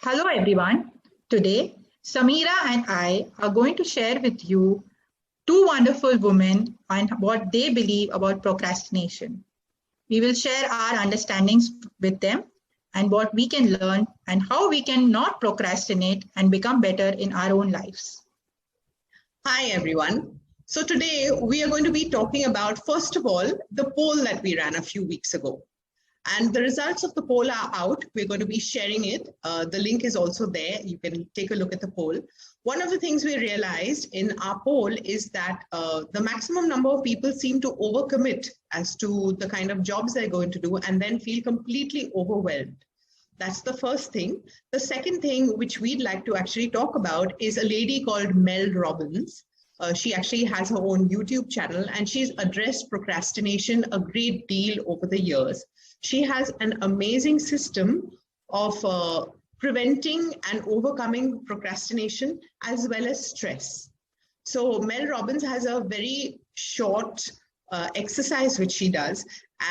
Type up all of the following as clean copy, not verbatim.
Hello everyone. Today, Samira and I are going to share with you two wonderful women and what they believe about procrastination. We will share our understandings with them and what we can learn and how we can not procrastinate and become better in our own lives. Hi everyone. So today we are going to be talking about, first of all, the poll that we ran a few weeks ago. And the results of the poll are out. We're going to be sharing it. The link is also there. You can take a look at the poll. One of the things we realized in our poll is that the maximum number of people seem to overcommit as to the kind of jobs they're going to do and then feel completely overwhelmed. That's the first thing. The second thing which we'd like to actually talk about is a lady called Mel Robbins. She actually has her own YouTube channel and she's addressed procrastination a great deal over the years. She has an amazing system of preventing and overcoming procrastination as well as stress. So Mel Robbins has a very short exercise which she does.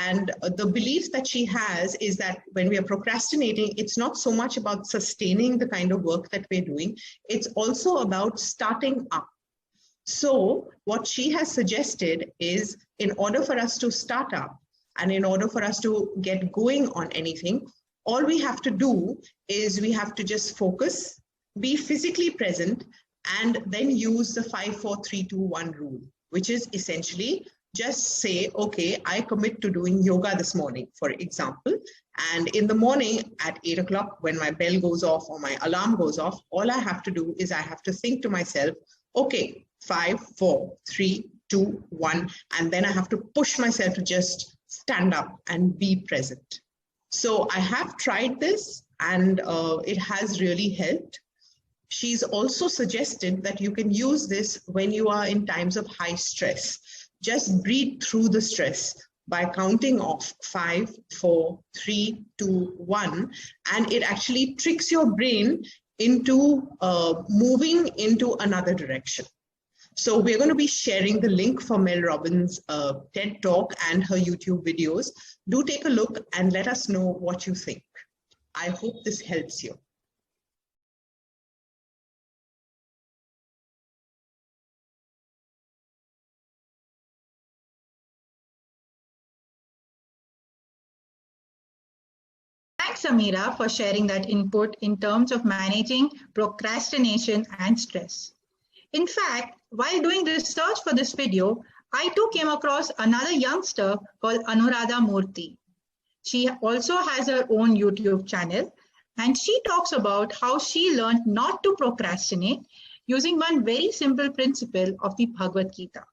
And the belief that she has is that when we are procrastinating, it's not so much about sustaining the kind of work that we're doing. It's also about starting up. So what she has suggested is, in order for us to start up and in order for us to get going on anything, all we have to do is we have to just focus, be physically present, and then use the 5, 4, 3, 2, 1 rule, which is essentially just say, okay, I commit to doing yoga this morning, for example. And in the morning at 8 o'clock, when my bell goes off or my alarm goes off, all I have to do is I have to think to myself, okay, 5, 4, 3, 2, 1, and then I have to push myself to just stand up and be present. So I have tried this and it has really helped. She's also suggested that you can use this when you are in times of high stress. Just breathe through the stress by counting off 5, 4, 3, 2, 1, and it actually tricks your brain into moving into another direction. So we're going to be sharing the link for Mel Robbins' TED Talk and her YouTube videos. Do take a look and let us know what you think. I hope this helps you. Thanks, Samira, for sharing that input in terms of managing procrastination and stress. In fact, while doing research for this video, I too came across another youngster called Anuradha Murthy. She also has her own YouTube channel, and she talks about how she learned not to procrastinate using one very simple principle of the Bhagavad Gita.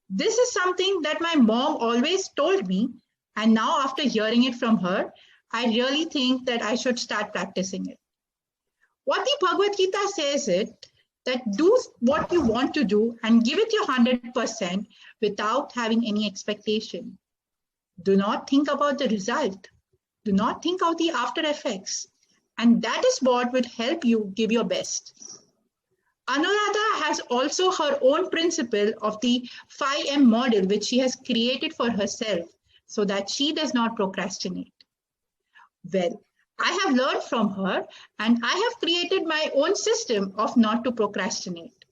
This is something that my mom always told me, and now after hearing it from her, I really think that I should start practicing it. What the Bhagavad Gita says is that do what you want to do and give it your 100% without having any expectation. Do not think about the result. Do not think of the after effects. And that is what would help you give your best. Anuradha has also her own principle of the 5M model, which she has created for herself so that she does not procrastinate. Well, I have learned from her and I have created my own system of not to procrastinate.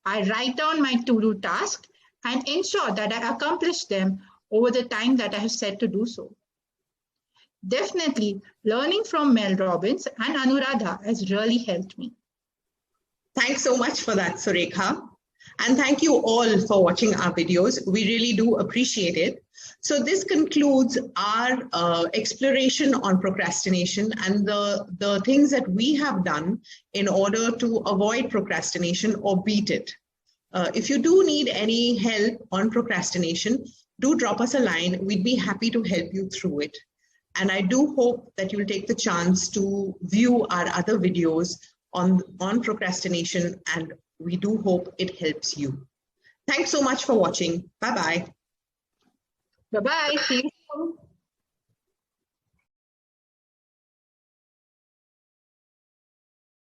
I write down my to-do tasks and ensure that I accomplish them over the time that I have set to do so. Definitely, learning from Mel Robbins and Anuradha has really helped me. Thanks so much for that, Surekha. And thank you all for watching our videos. We really do appreciate it. So this concludes our exploration on procrastination and the things that we have done in order to avoid procrastination or beat it. If you do need any help on procrastination, do drop us a line. We'd be happy to help you through it. And I do hope that you'll take the chance to view our other videos on procrastination, and we do hope it helps you. Thanks so much for watching. Bye-bye. Bye-bye. See you.